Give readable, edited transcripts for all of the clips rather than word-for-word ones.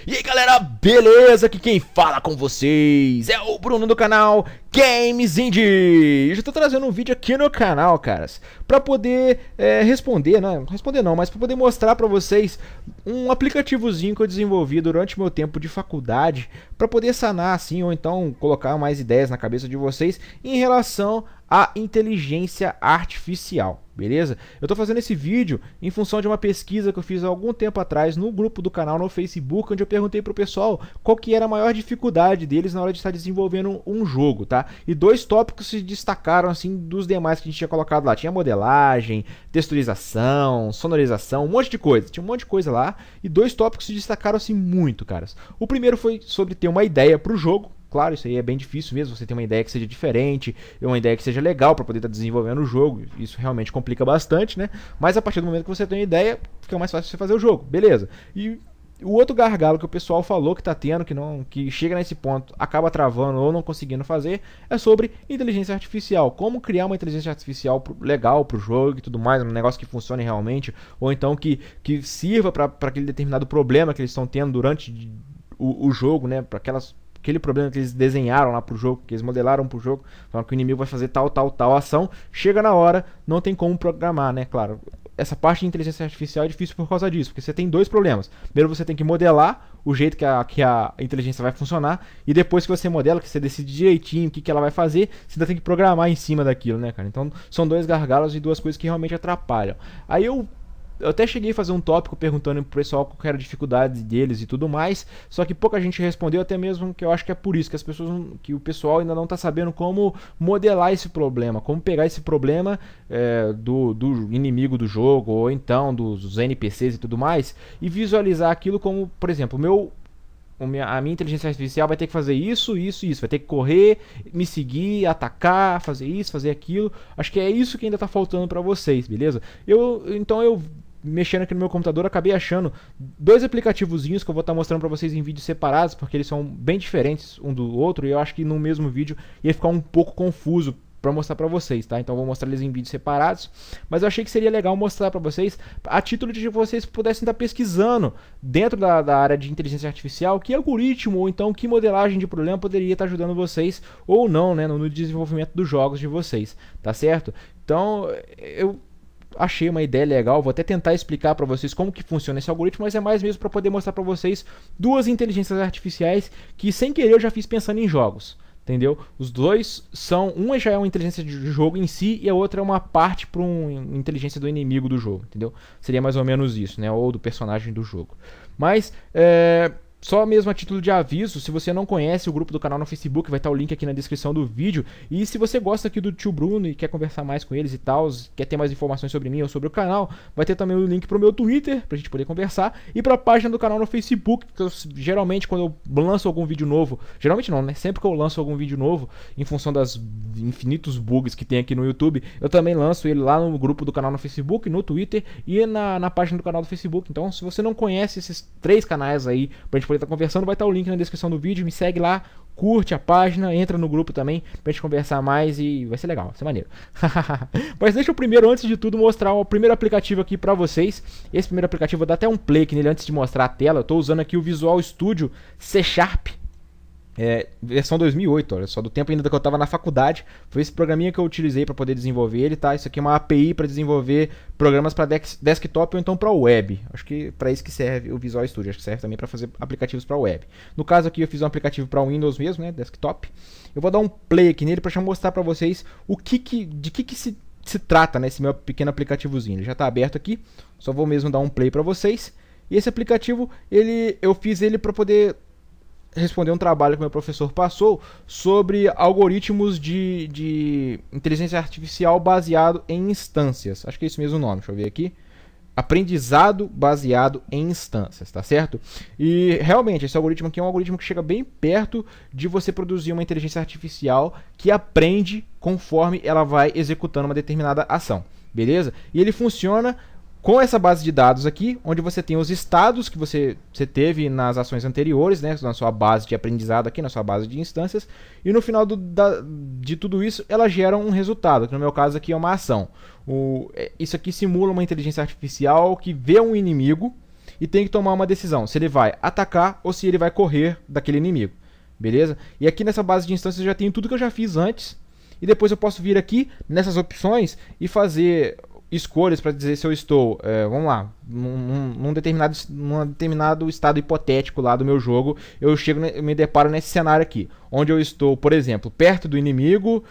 E aí galera, beleza? Aqui quem fala com vocês é o Bruno do canal Games Indie. Eu já tô trazendo um vídeo aqui no canal, caras, pra poder responder não, mas pra poder mostrar pra vocês um aplicativozinho que eu desenvolvi durante meu tempo de faculdade pra poder sanar assim, ou então colocar mais ideias na cabeça de vocês em relação à inteligência artificial. Beleza? Eu tô fazendo esse vídeo em função de uma pesquisa que eu fiz há algum tempo atrás no grupo do canal no Facebook, onde eu perguntei pro pessoal qual que era a maior dificuldade deles na hora de estar desenvolvendo um jogo, tá? E dois tópicos se destacaram assim dos demais que a gente tinha colocado lá. Tinha modelagem, texturização, sonorização, um monte de coisa. Tinha um monte de coisa lá e dois tópicos se destacaram assim muito, caras. O primeiro foi sobre ter uma ideia pro jogo. Claro, isso aí é bem difícil mesmo, você tem uma ideia que seja diferente, uma ideia que seja legal para poder estar desenvolvendo o jogo, isso realmente complica bastante, né? Mas a partir do momento que você tem uma ideia, fica mais fácil você fazer o jogo, beleza. E o outro gargalo que o pessoal falou que tá tendo, que chega nesse ponto, acaba travando ou não conseguindo fazer, é sobre inteligência artificial. Como criar uma inteligência artificial legal pro jogo e tudo mais, um negócio que funcione realmente, ou então que sirva para aquele determinado problema que eles estão tendo durante o jogo, né? Para aquele problema que eles desenharam lá pro jogo, que eles modelaram pro jogo, falando que o inimigo vai fazer tal ação, chega na hora, não tem como programar, né? Claro, essa parte de inteligência artificial é difícil por causa disso, porque você tem dois problemas. Primeiro você tem que modelar o jeito que a inteligência vai funcionar, e depois que você modela, que você decide direitinho o que ela vai fazer, você ainda tem que programar em cima daquilo, né, cara? Então são dois gargalos e duas coisas que realmente atrapalham. Aí eu até cheguei a fazer um tópico perguntando pro pessoal qual era a dificuldade deles e tudo mais, só que pouca gente respondeu, até mesmo que eu acho que é por isso que o pessoal ainda não está sabendo como modelar esse problema, como pegar esse problema do inimigo do jogo, ou então dos NPCs e tudo mais, e visualizar aquilo como, por exemplo, a minha inteligência artificial vai ter que fazer isso, vai ter que correr, me seguir, atacar, fazer isso, fazer aquilo. Acho que é isso que ainda está faltando para vocês, beleza? Então eu mexendo aqui no meu computador, acabei achando dois aplicativozinhos que eu vou estar mostrando para vocês em vídeos separados, porque eles são bem diferentes um do outro, e eu acho que no mesmo vídeo ia ficar um pouco confuso para mostrar para vocês, tá? Então eu vou mostrar eles em vídeos separados, mas eu achei que seria legal mostrar para vocês a título de que vocês pudessem estar pesquisando dentro da área de inteligência artificial que algoritmo ou então que modelagem de problema poderia estar ajudando vocês ou não, né, no desenvolvimento dos jogos de vocês, tá certo? Então eu achei uma ideia legal, vou até tentar explicar para vocês como que funciona esse algoritmo, mas é mais mesmo para poder mostrar para vocês duas inteligências artificiais que sem querer eu já fiz pensando em jogos. Entendeu? Os dois são... Uma já é uma inteligência de jogo em si e a outra é uma parte para uma inteligência do inimigo do jogo, entendeu? Seria mais ou menos isso, né? Ou do personagem do jogo. Mas, só mesmo a título de aviso, se você não conhece o grupo do canal no Facebook, vai estar o link aqui na descrição do vídeo. E se você gosta aqui do tio Bruno e quer conversar mais com eles e tal, quer ter mais informações sobre mim ou sobre o canal, vai ter também o link pro meu Twitter, pra gente poder conversar, e pra página do canal no Facebook, que eu, geralmente quando eu lanço algum vídeo novo, geralmente não, né? Sempre que eu lanço algum vídeo novo, em função das infinitos bugs que tem aqui no YouTube, eu também lanço ele lá no grupo do canal no Facebook, no Twitter e na página do canal do Facebook. Então, se você não conhece esses três canais aí, pra gente poder estar conversando, vai estar o link na descrição do vídeo, me segue lá, curte a página, entra no grupo também pra gente conversar mais e vai ser legal, vai ser maneiro. Mas deixa eu primeiro, antes de tudo, mostrar o primeiro aplicativo aqui pra vocês. Esse primeiro aplicativo, vou dar até um play aqui nele antes de mostrar a tela. Eu tô usando aqui o Visual Studio C#, versão 2008, olha só, do tempo ainda que eu estava na faculdade. Foi esse programinha que eu utilizei para poder desenvolver ele, tá? Isso aqui é uma API para desenvolver programas para desktop ou então para web. Acho que para isso que serve o Visual Studio, acho que serve também para fazer aplicativos para web. No caso aqui eu fiz um aplicativo para Windows mesmo, né, desktop. Eu vou dar um play aqui nele para mostrar para vocês de que se trata, né, esse meu pequeno aplicativozinho. Ele já está aberto aqui, só vou mesmo dar um play para vocês. E esse aplicativo, eu fiz ele para poder responder um trabalho que meu professor passou sobre algoritmos de inteligência artificial baseado em instâncias. Acho que é isso mesmo o nome, deixa eu ver aqui. Aprendizado baseado em instâncias, tá certo? E realmente, esse algoritmo aqui é um algoritmo que chega bem perto de você produzir uma inteligência artificial que aprende conforme ela vai executando uma determinada ação, beleza? E ele funciona com essa base de dados aqui, onde você tem os estados que você teve nas ações anteriores, né, na sua base de aprendizado aqui, na sua base de instâncias, e no final de tudo isso, ela gera um resultado, que no meu caso aqui é uma ação. Isso aqui simula uma inteligência artificial que vê um inimigo e tem que tomar uma decisão, se ele vai atacar ou se ele vai correr daquele inimigo, beleza? E aqui nessa base de instâncias eu já tenho tudo que eu já fiz antes, e depois eu posso vir aqui nessas opções e fazer escolhas para dizer se eu estou, vamos lá, num determinado estado hipotético lá do meu jogo, eu me deparo nesse cenário aqui, onde eu estou, por exemplo, perto do inimigo,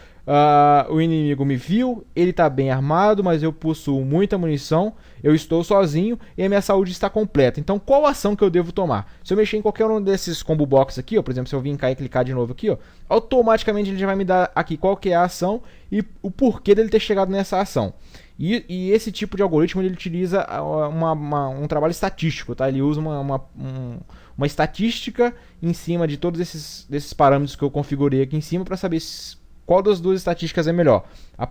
o inimigo me viu, ele está bem armado, mas eu possuo muita munição, eu estou sozinho e a minha saúde está completa. Então qual ação que eu devo tomar? Se eu mexer em qualquer um desses combo box aqui, ó, por exemplo, se eu vir cá e clicar de novo aqui, ó, automaticamente ele já vai me dar aqui qual que é a ação e o porquê dele ter chegado nessa ação. E esse tipo de algoritmo ele utiliza um trabalho estatístico, tá? Ele usa uma estatística em cima de todos desses parâmetros que eu configurei aqui em cima para saber qual das duas estatísticas é melhor. A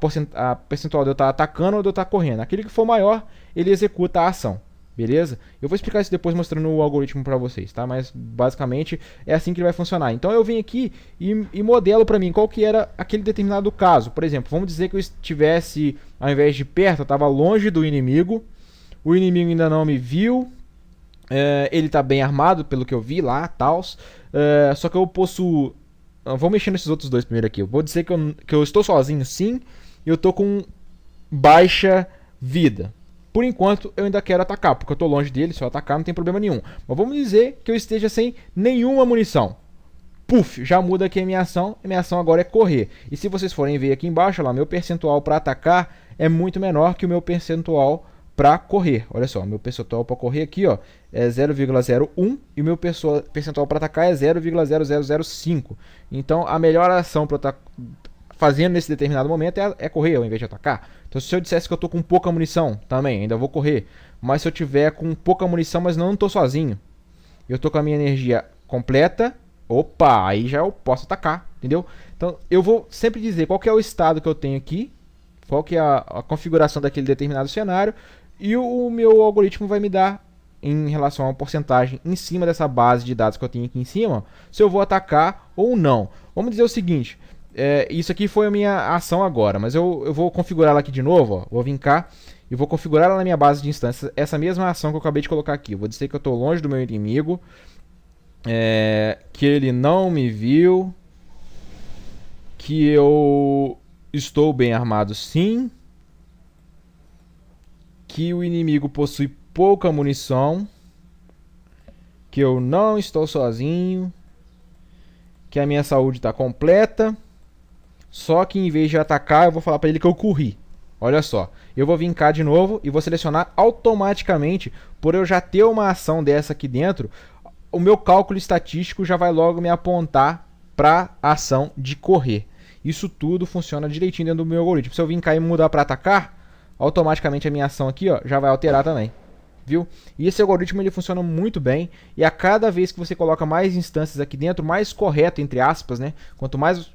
percentual de eu estar atacando ou de eu estar correndo. Aquele que for maior, ele executa a ação. Beleza? Eu vou explicar isso depois mostrando o algoritmo para vocês, tá? Mas basicamente é assim que ele vai funcionar. Então eu vim aqui e modelo para mim qual que era aquele determinado caso. Por exemplo, vamos dizer que eu estivesse, ao invés de perto, eu estava longe do inimigo. O inimigo ainda não me viu. Ele está bem armado, pelo que eu vi lá, tals. Só que eu possuo... Vou mexer nesses outros dois primeiro aqui. Eu vou dizer que eu estou sozinho, sim. E eu estou com baixa vida. Por enquanto, eu ainda quero atacar, porque eu estou longe dele, se eu atacar não tem problema nenhum. Mas vamos dizer que eu esteja sem nenhuma munição. Puf, já muda aqui a minha ação agora é correr. E se vocês forem ver aqui embaixo, lá, meu percentual para atacar é muito menor que o meu percentual para correr. Olha só, meu percentual para correr aqui ó, é 0,01 e o meu percentual para atacar é 0,0005. Então, a melhor ação para eu estar fazendo nesse determinado momento é correr ao invés de atacar. Então se eu dissesse que eu estou com pouca munição, também, ainda vou correr. Mas se eu tiver com pouca munição, mas não estou sozinho, eu estou com a minha energia completa, opa, aí já eu posso atacar, entendeu? Então eu vou sempre dizer qual que é o estado que eu tenho aqui, qual que é a configuração daquele determinado cenário, e o meu algoritmo vai me dar, em relação a uma porcentagem em cima dessa base de dados que eu tenho aqui em cima, se eu vou atacar ou não. Vamos dizer o seguinte... isso aqui foi a minha ação agora, mas eu vou configurar ela aqui de novo, ó. Vou vir cá e vou configurar ela na minha base de instâncias, essa mesma ação que eu acabei de colocar aqui. Eu vou dizer que eu estou longe do meu inimigo, que ele não me viu, que eu estou bem armado sim, que o inimigo possui pouca munição, que eu não estou sozinho, que a minha saúde está completa. Só que em vez de atacar, eu vou falar para ele que eu corri. Olha só, eu vou vir cá de novo e vou selecionar automaticamente, por eu já ter uma ação dessa aqui dentro, o meu cálculo estatístico já vai logo me apontar para a ação de correr. Isso tudo funciona direitinho dentro do meu algoritmo. Se eu vir cá e mudar para atacar, automaticamente a minha ação aqui ó, já vai alterar também. Viu? E esse algoritmo ele funciona muito bem, e a cada vez que você coloca mais instâncias aqui dentro, mais correto, entre aspas, né? Quanto mais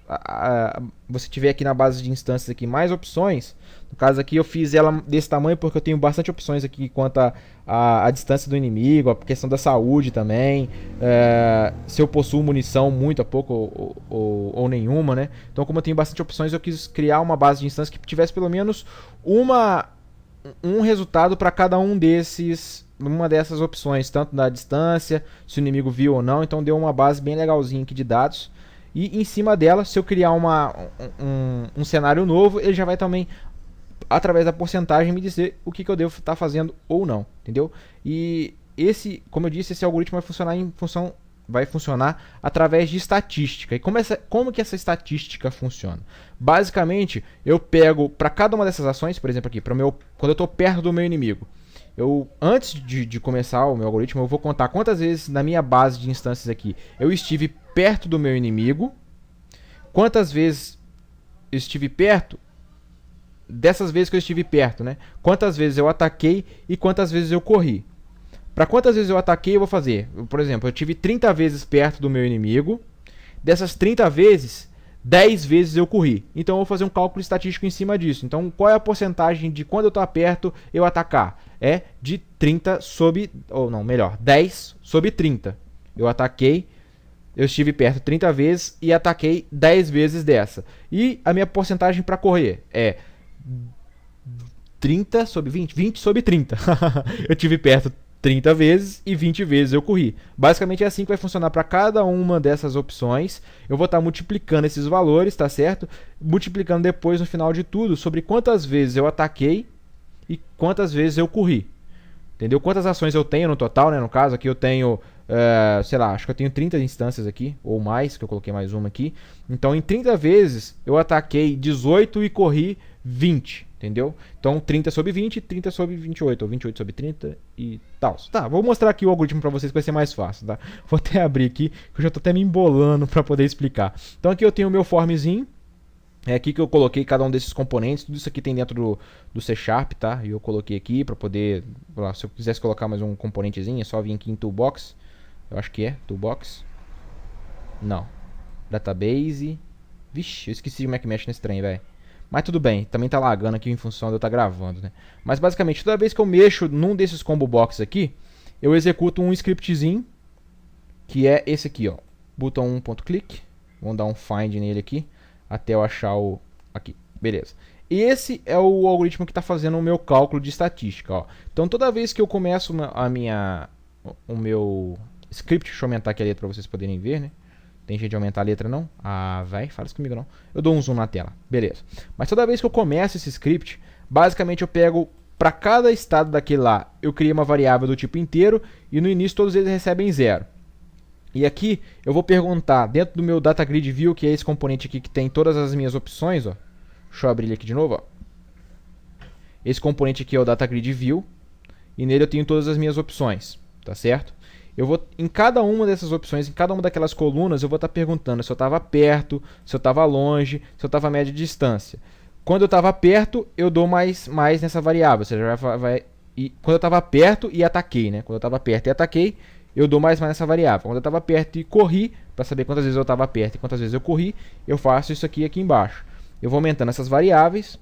você tiver aqui na base de instâncias aqui, mais opções. No caso aqui eu fiz ela desse tamanho porque eu tenho bastante opções aqui quanto a distância do inimigo, a questão da saúde também, se eu possuo munição muito a pouco ou nenhuma, né? Então como eu tenho bastante opções, eu quis criar uma base de instâncias que tivesse pelo menos um resultado para cada uma dessas opções, tanto da distância, se o inimigo viu ou não. Então deu uma base bem legalzinha aqui de dados, e em cima dela, se eu criar um cenário novo, ele já vai também, através da porcentagem, me dizer o que eu devo estar fazendo ou não, entendeu? E como eu disse, esse algoritmo vai funcionar através de estatística. E como que essa estatística funciona? Basicamente, eu pego para cada uma dessas ações, por exemplo aqui, quando eu estou perto do meu inimigo, antes de começar o meu algoritmo, eu vou contar quantas vezes na minha base de instâncias aqui eu estive perto do meu inimigo, quantas vezes eu estive perto, dessas vezes que eu estive perto, né? Quantas vezes eu ataquei e quantas vezes eu corri. Para quantas vezes eu ataquei, eu vou fazer. Por exemplo, eu tive 30 vezes perto do meu inimigo. Dessas 30 vezes, 10 vezes eu corri. Então eu vou fazer um cálculo estatístico em cima disso. Então qual é a porcentagem de quando eu estou perto eu atacar? É de 30 sobre... ou não, melhor, 10 sobre 30. Eu ataquei, eu estive perto 30 vezes e ataquei 10 vezes dessa. E a minha porcentagem para correr é 30 sobre 20? 20 sobre 30. Eu estive perto 30 vezes e 20 vezes eu corri. Basicamente é assim que vai funcionar para cada uma dessas opções. Eu vou estar multiplicando esses valores, tá certo? Multiplicando depois no final de tudo sobre quantas vezes eu ataquei e quantas vezes eu corri. Entendeu? Quantas ações eu tenho no total, né? No caso aqui eu tenho, sei lá, acho que eu tenho 30 instâncias aqui, ou mais, que eu coloquei mais uma aqui. Então em 30 vezes eu ataquei 18 e corri 20, entendeu? Então 30 sobre 20, 30 sobre 28, ou 28 sobre 30 e tal. Tá, vou mostrar aqui o algoritmo para vocês que vai ser mais fácil, tá? Vou até abrir aqui, que eu já tô até me embolando para poder explicar. Então aqui eu tenho o meu formzinho. É aqui que eu coloquei cada um desses componentes. Tudo isso aqui tem dentro do C Sharp, tá? E eu coloquei aqui para poder... Lá, se eu quisesse colocar mais um componentezinho, é só vir aqui em Toolbox. Eu acho que é Toolbox. Não. Database. Vixe, eu esqueci como é que mexe nesse trem, velho. Mas tudo bem, também tá lagando aqui em função de eu estar gravando, né? Mas basicamente, toda vez que eu mexo num desses combo box aqui, eu executo um scriptzinho, que é esse aqui, ó. Button 1.click. Vamos dar um find nele aqui, até eu achar o... aqui, beleza. Esse é o algoritmo que está fazendo o meu cálculo de estatística, ó. Então toda vez que eu começo o meu script, deixa eu aumentar aqui a letra para vocês poderem ver, né? Tem jeito de aumentar a letra não? Ah, vai, fala isso comigo não. Eu dou um zoom na tela, beleza. Mas toda vez que eu começo esse script, basicamente eu pego, para cada estado daquele lá, eu criei uma variável do tipo inteiro, e no início todos eles recebem 0. E aqui eu vou perguntar, dentro do meu DataGrid View, que é esse componente aqui que tem todas as minhas opções, ó. Deixa eu abrir ele aqui de novo, ó. Esse componente aqui é o DataGrid View, e nele eu tenho todas as minhas opções, tá certo? Eu vou, em cada uma dessas opções, em cada uma daquelas colunas, eu vou estar perguntando se eu estava perto, se eu estava longe, se eu estava a média distância. Quando eu estava perto, eu dou mais nessa variável, ou seja, quando eu estava perto e ataquei, né? Quando eu estava perto e ataquei, eu dou mais nessa variável. Quando eu estava perto e corri, para saber quantas vezes eu estava perto e quantas vezes eu corri, eu faço isso aqui embaixo. Eu vou aumentando essas variáveis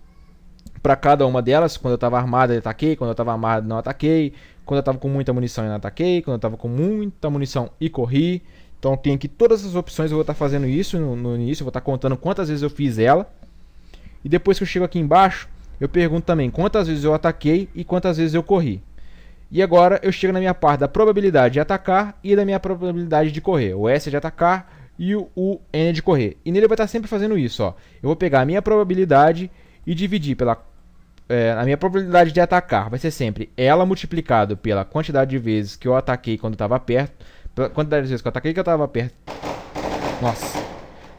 para cada uma delas. Quando eu estava armado, eu ataquei. Quando eu estava armado, não ataquei. Quando eu estava com muita munição, eu não ataquei. Quando eu estava com muita munição e corri. Então tem aqui todas as opções. Eu vou estar fazendo isso no início. Eu vou estar contando quantas vezes eu fiz ela. E depois que eu chego aqui embaixo, eu pergunto também quantas vezes eu ataquei e quantas vezes eu corri. E agora eu chego na minha parte da probabilidade de atacar e da minha probabilidade de correr. O S é de atacar e o N é de correr. E nele vai estar sempre fazendo isso, ó. Eu vou pegar a minha probabilidade e dividir pela... a minha probabilidade de atacar vai ser sempre ela multiplicado pela quantidade de vezes que eu ataquei quando estava perto. Pela quantidade de vezes que eu ataquei que eu estava perto. Nossa,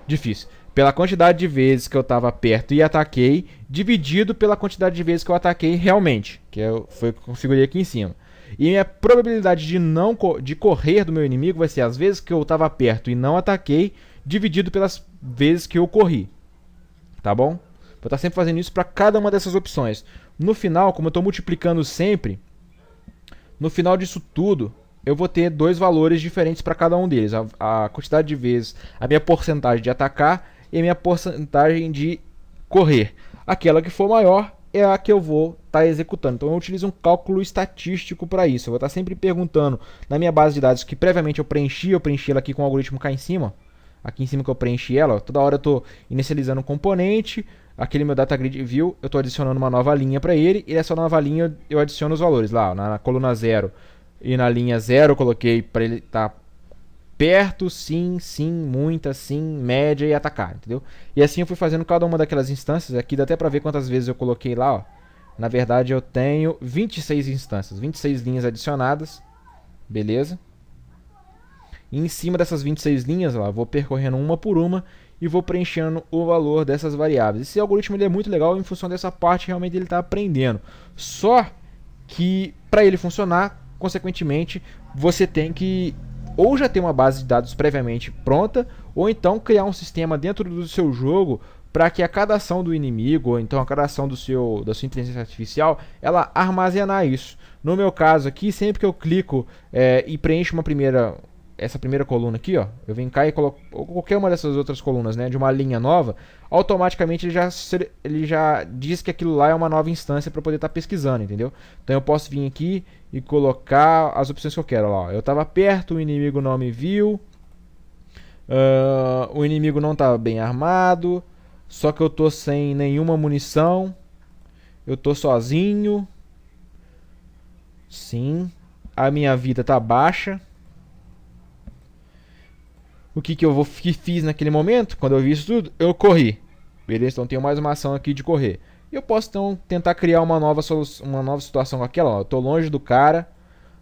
difícil. Pela quantidade de vezes que eu estava perto e ataquei, dividido pela quantidade de vezes que eu ataquei realmente, que foi o que eu configurei aqui em cima. E minha probabilidade de correr do meu inimigo vai ser as vezes que eu estava perto e não ataquei, dividido pelas vezes que eu corri. Tá bom? Vou estar sempre fazendo isso para cada uma dessas opções. No final, como eu estou multiplicando sempre, no final disso tudo, eu vou ter dois valores diferentes para cada um deles. A quantidade de vezes, a minha porcentagem de atacar e a minha porcentagem de correr. Aquela que for maior é a que eu vou estar executando. Então eu utilizo um cálculo estatístico para isso. Eu vou estar sempre perguntando na minha base de dados que previamente eu preenchi ela aqui com o algoritmo cá em cima. Aqui em cima que eu preenchi ela, toda hora eu estou inicializando um componente. Aquele meu DataGrid View, eu estou adicionando uma nova linha para ele. E nessa nova linha eu adiciono os valores. Lá na coluna 0 e na linha 0 eu coloquei para ele estar perto, sim, sim, muita, sim, média e atacar, entendeu? E assim eu fui fazendo cada uma daquelas instâncias. Aqui dá até pra ver quantas vezes eu coloquei lá, ó. Na verdade eu tenho 26 instâncias, 26 linhas adicionadas, beleza? E em cima dessas 26 linhas, ó, eu vou percorrendo uma por uma e vou preenchendo o valor dessas variáveis. Esse algoritmo ele é muito legal em função dessa parte, realmente ele está aprendendo. Só que para ele funcionar, consequentemente, você tem que ou já ter uma base de dados previamente pronta, ou então criar um sistema dentro do seu jogo para que a cada ação do inimigo, ou então a cada ação da sua inteligência artificial, ela armazenar isso. No meu caso aqui, sempre que eu clico e preencho essa primeira coluna aqui, ó, eu venho cá e coloco qualquer uma dessas outras colunas, né, de uma linha nova, automaticamente ele já diz que aquilo lá é uma nova instância para poder estar pesquisando, entendeu? Então eu posso vir aqui e colocar as opções que eu quero. Ó, eu estava perto, o inimigo não me viu, o inimigo não estava bem armado, só que eu tô sem nenhuma munição, eu tô sozinho, sim, a minha vida tá baixa. O que eu fiz naquele momento? Quando eu vi isso tudo, eu corri. Beleza? Então tenho mais uma ação aqui de correr. E eu posso então tentar criar uma nova situação com aquela. Ó, eu tô longe do cara,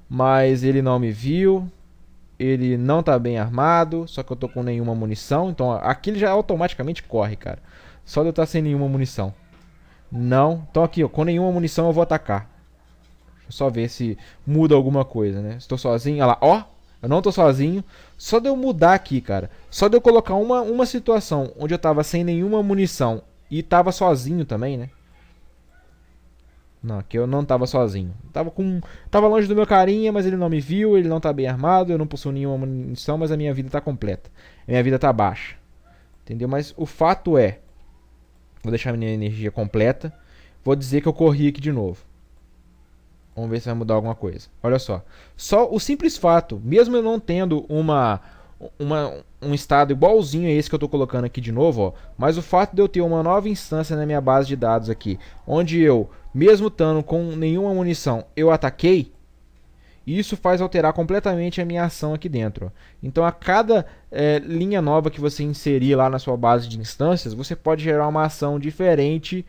mas ele não me viu. Ele não tá bem armado, só que eu tô com nenhuma munição. Então ó, aqui ele já automaticamente corre, cara. Só de eu estar sem nenhuma munição. Não. Então aqui, ó, com nenhuma munição eu vou atacar. Deixa eu só ver se muda alguma coisa, né? Estou sozinho. Olha lá, ó. Eu não tô sozinho. Só de eu mudar aqui, cara. Só de eu colocar uma situação onde eu tava sem nenhuma munição e tava sozinho também, né? Não, aqui eu não tava sozinho. Tava longe do meu carinha, mas ele não me viu, ele não tá bem armado, eu não possuo nenhuma munição, mas a minha vida tá completa. A minha vida tá baixa. Entendeu? Mas o fato é, vou deixar minha energia completa. Vou dizer que eu corri aqui de novo. Vamos ver se vai mudar alguma coisa. Olha só. Só o simples fato, mesmo eu não tendo um estado igualzinho a esse que eu estou colocando aqui de novo, ó, mas o fato de eu ter uma nova instância na minha base de dados aqui, onde eu, mesmo estando com nenhuma munição, eu ataquei, isso faz alterar completamente a minha ação aqui dentro. Ó. Então a cada linha nova que você inserir lá na sua base de instâncias, você pode gerar uma ação diferente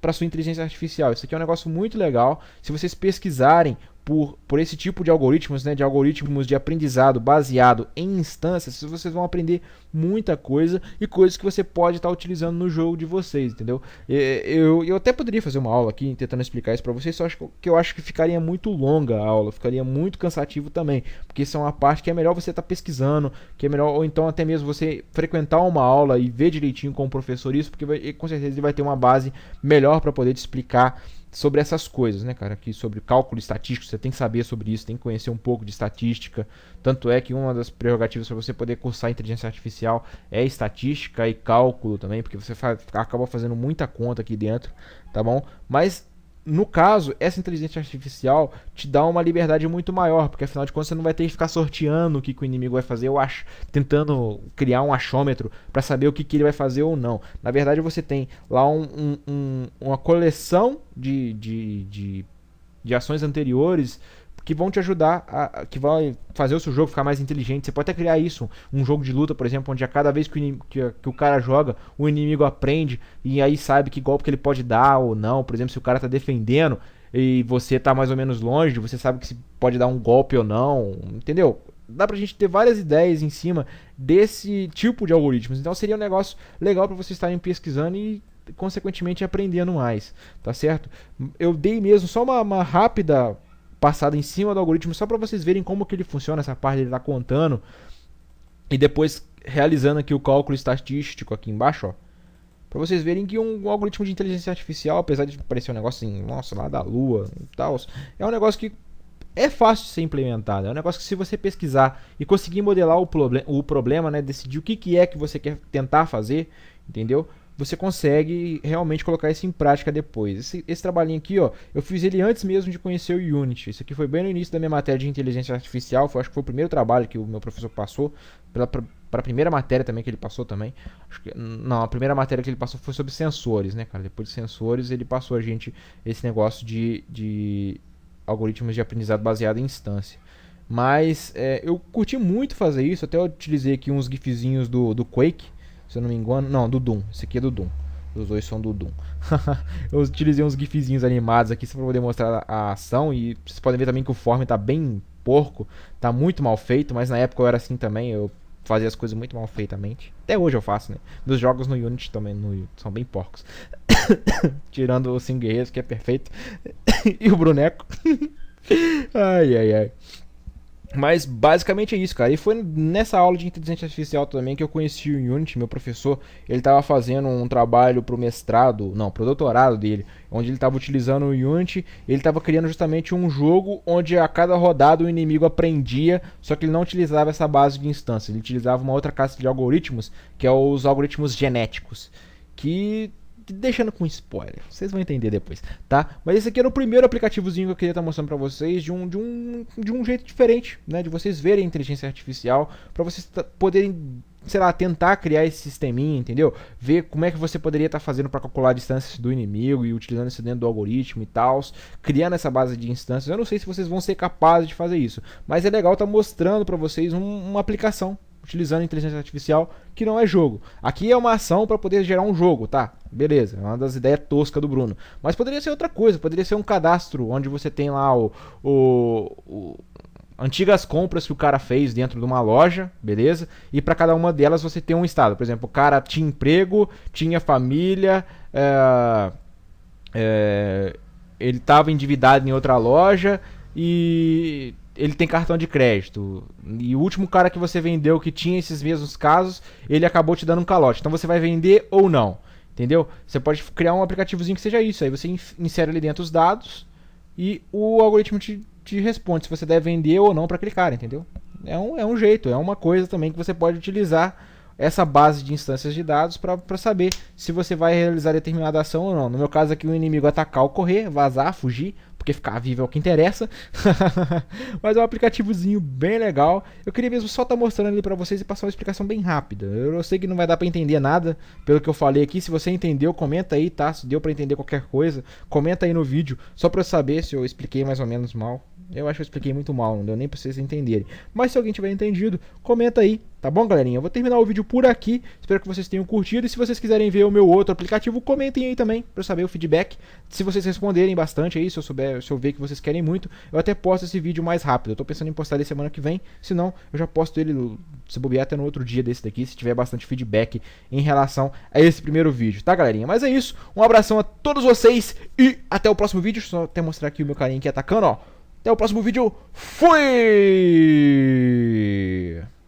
para sua inteligência artificial. Isso aqui é um negócio muito legal. Se vocês pesquisarem por esse tipo de algoritmos, né, de algoritmos de aprendizado baseado em instâncias, vocês vão aprender muita coisa e coisas que você pode estar utilizando no jogo de vocês, entendeu? Eu até poderia fazer uma aula aqui tentando explicar isso para vocês, só que eu acho que ficaria muito longa a aula, ficaria muito cansativo também, porque isso é uma parte que é melhor você estar pesquisando, que é melhor, ou então até mesmo você frequentar uma aula e ver direitinho com o professor isso, porque com certeza ele vai ter uma base melhor para poder te explicar sobre essas coisas, né, cara? Aqui sobre cálculo estatístico, você tem que saber sobre isso, tem que conhecer um pouco de estatística. Tanto é que uma das prerrogativas para você poder cursar inteligência artificial é estatística e cálculo também, porque você acaba fazendo muita conta aqui dentro, tá bom? Mas no caso, essa inteligência artificial te dá uma liberdade muito maior, porque afinal de contas você não vai ter que ficar sorteando o que o inimigo vai fazer, ou tentando criar um achômetro para saber o que ele vai fazer ou não. Na verdade, você tem lá uma coleção de ações anteriores que vão te ajudar, que vai fazer o seu jogo ficar mais inteligente. Você pode até criar isso, um jogo de luta, por exemplo, onde a cada vez que o cara joga, o inimigo aprende e aí sabe que golpe que ele pode dar ou não. Por exemplo, se o cara tá defendendo e você tá mais ou menos longe, você sabe que se pode dar um golpe ou não, entendeu? Dá pra gente ter várias ideias em cima desse tipo de algoritmos. Então seria um negócio legal para vocês estarem pesquisando e consequentemente aprendendo mais, tá certo? Eu dei mesmo só uma rápida passada em cima do algoritmo só para vocês verem como que ele funciona, essa parte ele tá contando e depois realizando aqui o cálculo estatístico aqui embaixo, ó, para vocês verem que um algoritmo de inteligência artificial, apesar de parecer um negócio assim, nossa, lá da lua e tal, é um negócio que é fácil de ser implementado, é um negócio que se você pesquisar e conseguir modelar o problema, né, decidir o que é que você quer tentar fazer, entendeu? Você consegue realmente colocar isso em prática depois. Esse trabalhinho aqui, ó, eu fiz ele antes mesmo de conhecer o Unity. Isso aqui foi bem no início da minha matéria de inteligência artificial. Acho que foi o primeiro trabalho que o meu professor passou. Para a primeira matéria também que ele passou também. Não, a primeira matéria que ele passou foi sobre sensores, né, cara? Depois de sensores, ele passou a gente esse negócio de algoritmos de aprendizado baseado em instância. Mas eu curti muito fazer isso. Até eu utilizei aqui uns gifzinhos do Quake. Se eu não me engano, não, do Doom. Esse aqui é do Doom. Os dois são do Doom. Eu utilizei uns gifzinhos animados aqui só pra poder mostrar a ação. E vocês podem ver também que o form tá bem porco. Tá muito mal feito, mas na época eu era assim também. Eu fazia as coisas muito mal feitamente. Até hoje eu faço, né? Meus jogos no Unity também são bem porcos. Tirando o 5 Guerreiros, que é perfeito. E o Bruneco. Ai, ai, ai. Mas basicamente é isso, cara. E foi nessa aula de inteligência artificial também que eu conheci o Unity. Meu professor, ele estava fazendo um trabalho pro mestrado, não, pro doutorado dele, onde ele estava utilizando o Unity. Ele estava criando justamente um jogo onde a cada rodada o inimigo aprendia, só que ele não utilizava essa base de instância. Ele utilizava uma outra classe de algoritmos, que é os algoritmos genéticos, que deixando com spoiler, vocês vão entender depois, tá? Mas esse aqui era o primeiro aplicativozinho que eu queria estar mostrando pra vocês de um jeito diferente, né? De vocês verem a inteligência artificial, pra vocês poderem sei lá, tentar criar esse sisteminha, entendeu? Ver como é que você poderia estar fazendo para calcular a distância do inimigo e utilizando isso dentro do algoritmo e tal, criando essa base de instâncias. Eu não sei se vocês vão ser capazes de fazer isso, mas é legal estar mostrando para vocês uma aplicação utilizando inteligência artificial que não é jogo. Aqui é uma ação para poder gerar um jogo, tá? Beleza, é uma das ideias toscas do Bruno. Mas poderia ser outra coisa, poderia ser um cadastro onde você tem lá antigas compras que o cara fez dentro de uma loja, beleza? E para cada uma delas você tem um estado. Por exemplo, o cara tinha emprego, tinha família, ele estava endividado em outra loja e ele tem cartão de crédito. E o último cara que você vendeu que tinha esses mesmos casos, ele acabou te dando um calote. Então você vai vender ou não, entendeu? Você pode criar um aplicativozinho que seja isso. Aí você insere ali dentro os dados e o algoritmo te responde se você deve vender ou não para aquele cara, entendeu? É um jeito, é uma coisa também que você pode utilizar essa base de instâncias de dados para saber se você vai realizar determinada ação ou não. No meu caso aqui, o inimigo atacar ou correr, vazar, fugir, porque ficar vivo é o que interessa. Mas é um aplicativozinho bem legal. Eu queria mesmo só estar mostrando ele para vocês e passar uma explicação bem rápida. Eu sei que não vai dar para entender nada pelo que eu falei aqui. Se você entendeu, comenta aí, tá? Se deu para entender qualquer coisa, comenta aí no vídeo, só para eu saber se eu expliquei mais ou menos mal. Eu acho que eu expliquei muito mal, não deu nem pra vocês entenderem. Mas se alguém tiver entendido, comenta aí, tá bom, galerinha? Eu vou terminar o vídeo por aqui, espero que vocês tenham curtido. E se vocês quiserem ver o meu outro aplicativo, comentem aí também, pra eu saber o feedback. Se vocês responderem bastante aí, se eu ver que vocês querem muito, eu até posto esse vídeo mais rápido. Eu tô pensando em postar ele semana que vem, senão eu já posto ele, se bobear, até no outro dia desse daqui, se tiver bastante feedback em relação a esse primeiro vídeo, tá, galerinha? Mas é isso, um abração a todos vocês e até o próximo vídeo. Só até mostrar aqui o meu carinha aqui atacando, ó. Até o próximo vídeo. Fui!